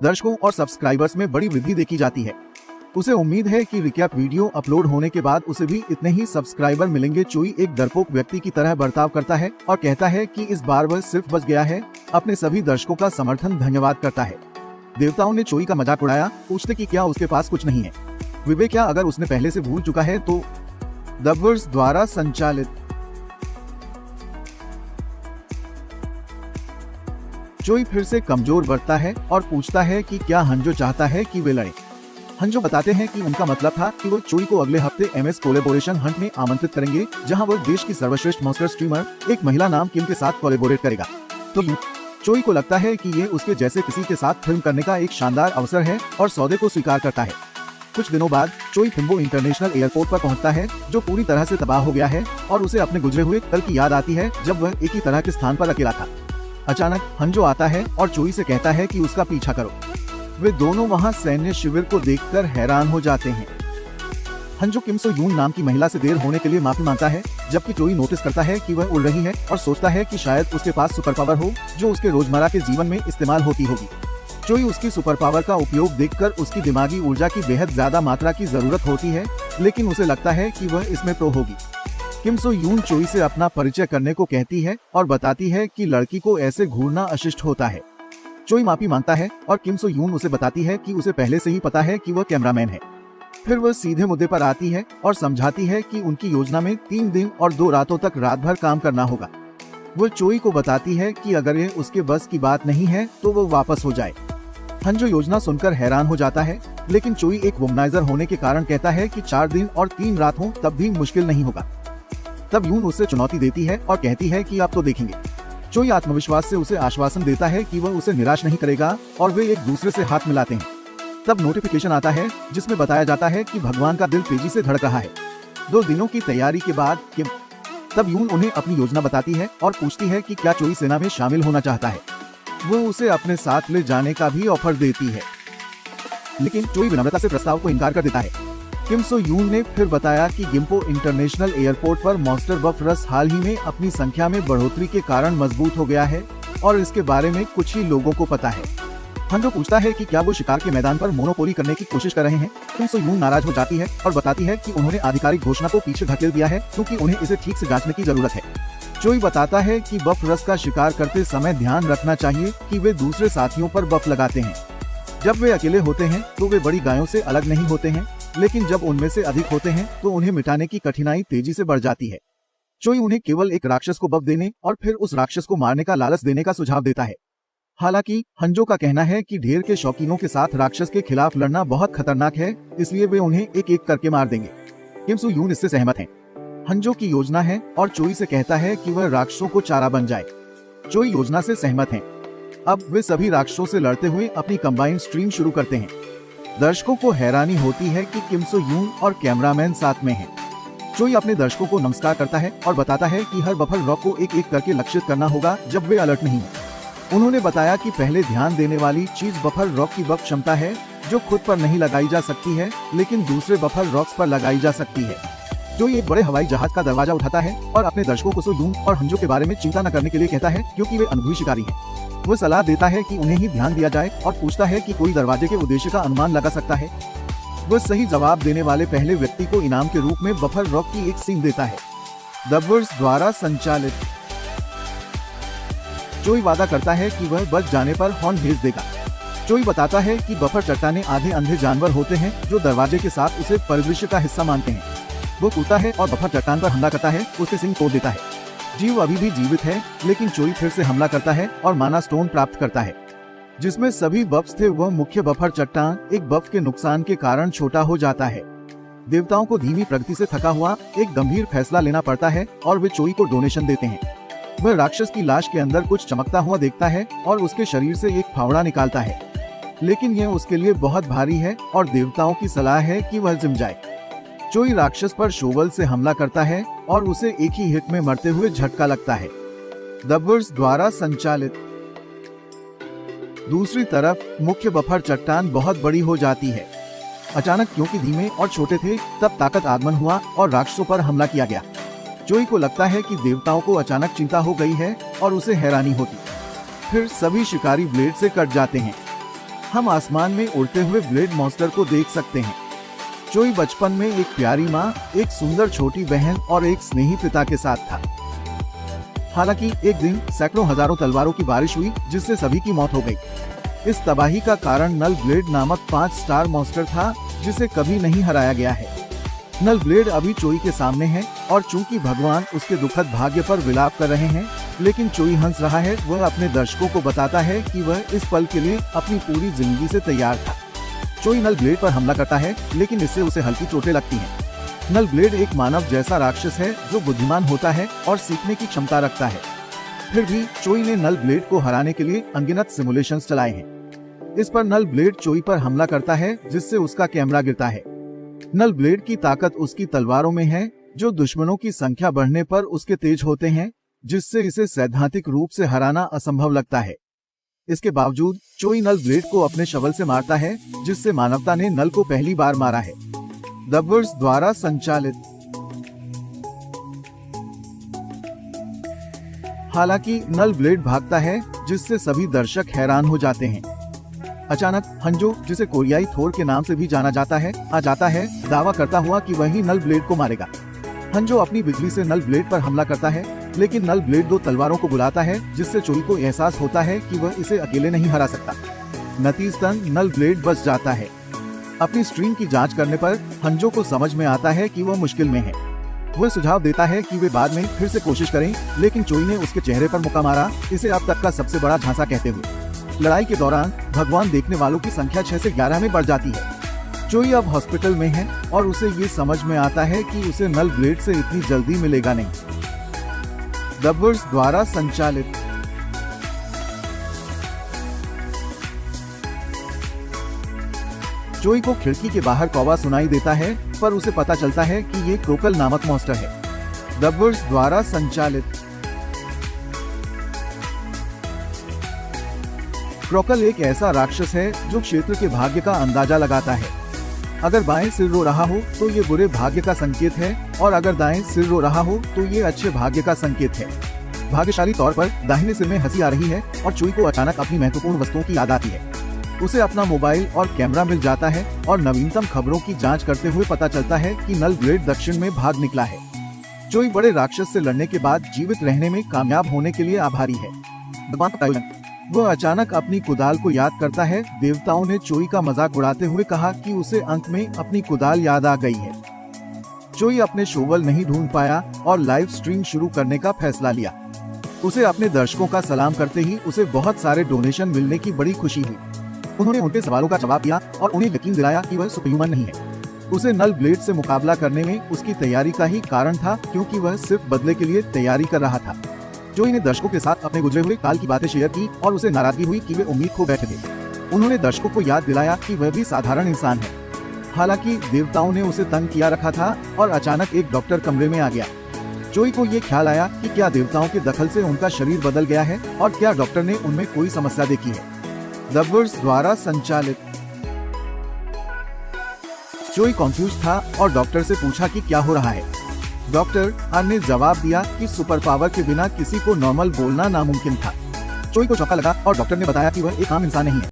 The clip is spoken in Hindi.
दर्शकों और सब्सक्राइबर्स में बड़ी वृद्धि देखी जाती है। उसे उम्मीद है कि रिकैप वीडियो अपलोड होने के बाद उसे भी इतने ही सब्सक्राइबर मिलेंगे। चोई एक डरपोक व्यक्ति की तरह बर्ताव करता है और कहता है कि इस बार वह सिर्फ बच गया है। अपने सभी दर्शकों का समर्थन धन्यवाद करता है। देवताओं ने चोई का मजाक उड़ाया, पूछते कि क्या उसके पास कुछ नहीं है। विवेक क्या अगर उसने पहले से भूल चुका है तो। डबवर्स द्वारा संचालित। चोई फिर से कमजोर बढ़ता है और पूछता है कि क्या हंजो चाहता है कि वे लड़े। हंजो बताते हैं कि उनका मतलब था कि वो चोई को अगले हफ्ते MS कोलैबोरेशन हंट में आमंत्रित करेंगे, जहां वो देश की सर्वश्रेष्ठ मॉन्स्टर स्ट्रीमर एक महिला नाम किम के साथ कोलैबोरेट करेगा। तो चोई को लगता है कि ये उसके जैसे किसी के साथ फिल्म करने का एक शानदार अवसर है और सौदे को स्वीकार करता है। कुछ दिनों बाद चोई थिम्बो इंटरनेशनल एयरपोर्ट पर पहुंचता है, जो पूरी तरह से तबाह हो गया है और उसे अपने गुजरे हुए कल की याद आती है जब वह एक ही तरह के स्थान पर अकेला था। अचानक हंजो आता है और चोई से कहता है कि उसका पीछा करो। वे दोनों वहां सैन्य शिविर को देखकर हैरान हो जाते हैं। हंजो किम सो यून नाम की महिला से देर होने के लिए माफी मांगता है, जबकि चोई नोटिस करता है कि वह उड़ रही है और सोचता है कि शायद उसके पास सुपर पावर हो जो उसके रोजमर्रा के जीवन में इस्तेमाल होती होगी। चोई उसकी सुपर पावर का उपयोग देखकर उसकी दिमागी ऊर्जा की बेहद ज्यादा मात्रा की जरूरत होती है, लेकिन उसे लगता है कि वह इसमें प्रो होगी। किम सो यून चोई से अपना परिचय करने को कहती है और बताती है कि लड़की को ऐसे घूरना अशिष्ट होता है। चोई माफी मांगता है और किम सो यून उसे बताती है कि उसे पहले से ही पता है कि वह कैमरामैन है। फिर वह सीधे मुद्दे पर आती है और समझाती है कि उनकी योजना में 3 दिन और 2 रातों तक रात भर काम करना होगा। वो चोई को बताती है कि अगर ये उसके बस की बात नहीं है तो वो वापस हो जाए। हंजो योजना सुनकर हैरान हो जाता है, लेकिन चोई एक वुमनाइजर होने के कारण कहता है कि 4 दिन और 3 रात हो तब भी मुश्किल नहीं होगा। तब यून उसे चुनौती देती है और कहती है कि आप तो देखेंगे। चोई आत्मविश्वास से उसे आश्वासन देता है कि वह उसे निराश नहीं करेगा और वे एक दूसरे से हाथ मिलाते हैं। तब नोटिफिकेशन आता है जिसमें बताया जाता है कि भगवान का दिल तेजी से धड़क रहा है। 2 दिनों की तैयारी के बाद किम। तब यून उन्हें अपनी योजना बताती है और पूछती है कि क्या चोई सेना में शामिल होना चाहता है। वो उसे अपने साथ ले जाने का भी ऑफर देती है, लेकिन चोई विनम्रता से प्रस्ताव को इनकार कर देता है। किम सो यून ने फिर बताया कि गिम्पो इंटरनेशनल एयरपोर्ट पर मॉन्स्टर बफ रस हाल ही में अपनी संख्या में बढ़ोतरी के कारण मजबूत हो गया है और इसके बारे में कुछ ही लोगों को पता है। हंजो पूछता है कि क्या वो शिकार के मैदान पर मोनोपोली करने की कोशिश कर रहे हैं। किम सो यून नाराज हो जाती है और बताती है कि उन्होंने आधिकारिक घोषणा को पीछे धकेल दिया है क्योंकि उन्हें इसे ठीक से जांचने की जरूरत है। चोई बताता है कि बफ रस का शिकार करते समय ध्यान रखना चाहिए कि वे दूसरे साथियों पर बफ लगाते हैं। जब वे अकेले होते हैं तो वे बड़ी गायों से अलग नहीं होते हैं, लेकिन जब उनमें से अधिक होते हैं तो उन्हें मिटाने की कठिनाई तेजी से बढ़ जाती है। चोई उन्हें केवल एक राक्षस को बफ देने और फिर उस राक्षस को मारने का लालच देने का सुझाव देता है। हालांकि हंजो का कहना है कि ढेर के शौकीनों के साथ राक्षस के खिलाफ लड़ना बहुत खतरनाक है, इसलिए वे उन्हें एक एक करके मार देंगे। किम सो यून इससे सहमत हैं। हंजो की योजना है और चोई से कहता है कि वह राक्षसों को चारा बन जाए। चोई योजना से सहमत हैं। अब वे सभी राक्षसों से लड़ते हुए अपनी कंबाइंड स्ट्रीम शुरू करते हैं। दर्शकों को हैरानी होती है कि किम सो यून और कैमरामैन साथ में हैं। चोई अपने दर्शकों को नमस्कार करता है और बताता है कि हर बफर रॉक को एक एक करके लक्षित करना होगा जब वे अलर्ट नहीं हैं। उन्होंने बताया कि पहले ध्यान देने वाली चीज बफर रॉक की बफ क्षमता है, जो खुद पर नहीं लगाई जा सकती है लेकिन दूसरे बफर रॉक्स पर लगाई जा सकती है। चोई एक बड़े हवाई जहाज का दरवाजा उठाता है और अपने दर्शकों को सो यून और हंजो के बारे में चिंता न करने के लिए कहता है, क्योंकि वे अनुभवी शिकारी हैं। वो सलाह देता है कि उन्हें ही ध्यान दिया जाए और पूछता है कि कोई दरवाजे के उद्देश्य का अनुमान लगा सकता है। वो सही जवाब देने वाले पहले व्यक्ति को इनाम के रूप में बफर रॉक की एक सींग देता है। डबवर्स द्वारा संचालित। चोई वादा करता है कि वह बच जाने पर हॉर्न भेज देगा। चोई बताता है कि बफर चट्टाने आधे अंधे जानवर होते हैं जो दरवाजे के साथ उसे परिदृश्य का हिस्सा मानते हैं। वो कूदता है और बफर चट्टान पर हमला करता है, उसके सिंग तोड़ देता है। जीव अभी भी जीवित है, लेकिन चोई फिर से हमला करता है और माना स्टोन प्राप्त करता है, जिसमें सभी बफ्स थे। वह मुख्य बफर चट्टान एक बफ के नुकसान के कारण छोटा हो जाता है। देवताओं को धीमी प्रगति से थका हुआ एक गंभीर फैसला लेना पड़ता है और वे चोई को डोनेशन देते हैं। वह राक्षस की लाश के अंदर कुछ चमकता हुआ देखता है और उसके शरीर से एक फावड़ा निकालता है, लेकिन यह उसके लिए बहुत भारी है और देवताओं की सलाह है कि वह जिम जाए। चोई राक्षस पर शोवल से हमला करता है और उसे एक ही हिट में मरते हुए झटका लगता है। डबवर्स द्वारा संचालित। दूसरी तरफ मुख्य बफर चट्टान बहुत बड़ी हो जाती है। अचानक क्योंकि धीमे और छोटे थे, तब ताकत आगमन हुआ और राक्षसों पर हमला किया गया। चोई को लगता है कि देवताओं को अचानक चिंता हो गई है और उसे हैरानी होती। फिर सभी शिकारी ब्लेड से कट जाते हैं। हम आसमान में उड़ते हुए ब्लेड मॉन्स्टर को देख सकते हैं। चोई बचपन में एक प्यारी माँ, एक सुंदर छोटी बहन और एक स्नेही पिता के साथ था। हालांकि एक दिन सैकड़ों हजारों तलवारों की बारिश हुई जिससे सभी की मौत हो गई। इस तबाही का कारण नल ब्लेड नामक 5 स्टार मॉन्स्टर था जिसे कभी नहीं हराया गया है। नल ब्लेड अभी चोई के सामने है और चूंकि भगवान उसके दुखद भाग्य पर विलाप कर रहे हैं, लेकिन चोई हंस रहा है। वह अपने दर्शकों को बताता है कि वह इस पल के लिए अपनी पूरी जिंदगी से तैयार था। चोई नल ब्लेड पर हमला करता है, लेकिन इससे उसे हल्की चोटें लगती हैं। नल ब्लेड एक मानव जैसा राक्षस है जो बुद्धिमान होता है और सीखने की क्षमता रखता है। फिर भी चोई ने नल ब्लेड को हराने के लिए अनगिनत सिमुलेशंस चलाए हैं। इस पर नल ब्लेड चोई पर हमला करता है जिससे उसका कैमरा गिरता है। नल ब्लेड की ताकत उसकी तलवारों में है जो दुश्मनों की संख्या बढ़ने पर उसके तेज होते हैं, जिससे इसे सैद्धांतिक रूप से हराना असंभव लगता है। इसके बावजूद चोई नल ब्लेड को अपने शवल से मारता है, जिससे मानवता ने नल को पहली बार मारा है। डबवर्स द्वारा संचालित। हालांकि नल ब्लेड भागता है जिससे सभी दर्शक हैरान हो जाते हैं। अचानक हंजो, जिसे कोरियाई थोर के नाम से भी जाना जाता है, आ जाता है, दावा करता हुआ कि वही नल ब्लेड को मारेगा। हंजो अपनी बिजली से नल ब्लेड पर हमला करता है, लेकिन नल ब्लेड 2 तलवारों को बुलाता है जिससे चोई को एहसास होता है कि वह इसे अकेले नहीं हरा सकता। नतीजतन नल ब्लेड बच जाता है। अपनी स्ट्रीम की जांच करने पर हंजो को समझ में आता है कि वह मुश्किल में है। वह सुझाव देता है कि वे बाद में फिर से कोशिश करें, लेकिन चोई ने उसके चेहरे पर मुक्का मारा, इसे अब तक का सबसे बड़ा झांसा कहते हुए। लड़ाई के दौरान भगवान देखने वालों की संख्या 6 से 11 में बढ़ जाती है। चोई अब हॉस्पिटल में है और उसे ये समझ में आता है कि उसे नल ब्लेड से इतनी जल्दी मिलेगा नहीं। डबवर्स द्वारा संचालित। चोई को खिड़की के बाहर कौवा सुनाई देता है, पर उसे पता चलता है कि ये क्रोकल नामक मॉन्स्टर है। डबवर्स द्वारा संचालित। क्रोकल एक ऐसा राक्षस है जो क्षेत्र के भाग्य का अंदाजा लगाता है। अगर बाएं सिर रो रहा हो तो ये बुरे भाग्य का संकेत है, और अगर दाएं सिर रो रहा हो तो ये अच्छे भाग्य का संकेत है। भाग्यशाली तौर पर दाहिने सिर में हंसी आ रही है और चोई को अचानक अपनी महत्वपूर्ण वस्तुओं की याद आती है। उसे अपना मोबाइल और कैमरा मिल जाता है और नवीनतम खबरों की जांच करते हुए पता चलता है कि नल ब्लेड दक्षिण में भाग निकला है। चोई बड़े राक्षस से लड़ने के बाद जीवित रहने में कामयाब होने के लिए आभारी है। वह अचानक अपनी कुदाल को याद करता है। देवताओं ने चोई का मजाक उड़ाते हुए कहा कि उसे अंत में अपनी कुदाल याद आ गई है। चोई अपने शोवल नहीं ढूंढ पाया और लाइव स्ट्रीम शुरू करने का फैसला लिया। उसे अपने दर्शकों का सलाम करते ही उसे बहुत सारे डोनेशन मिलने की बड़ी खुशी हुई। उन्होंने उनके सवालों का जवाब दिया और उन्हें यकीन दिलाया कि वह सुपरह्यूमन नहीं है। उसे नल ब्लेड से मुकाबला करने में उसकी तैयारी का ही कारण था, क्योंकि वह सिर्फ बदले के लिए तैयारी कर रहा था। चोई ने दर्शकों के साथ अपने गुजरे हुए काल की बातें शेयर की और उसे नाराजगी हुई कि वे उम्मीद खो बैठे थे। उन्होंने दर्शकों को याद दिलाया कि वह भी साधारण इंसान है। हालांकि देवताओं ने उसे तंग किया रखा था और अचानक एक डॉक्टर कमरे में आ गया। चोई को ये ख्याल आया कि क्या देवताओं के दखल से उनका शरीर बदल गया है और क्या डॉक्टर ने उनमें कोई समस्या देखी है। डबवर्स द्वारा संचालित। चोई कंफ्यूज था और डॉक्टर से पूछा कि क्या हो रहा है। डॉक्टर ने जवाब दिया कि सुपर पावर के बिना किसी को नॉर्मल बोलना नामुमकिन था। चोई को चौंका लगा और डॉक्टर ने बताया कि वह एक आम इंसान नहीं है।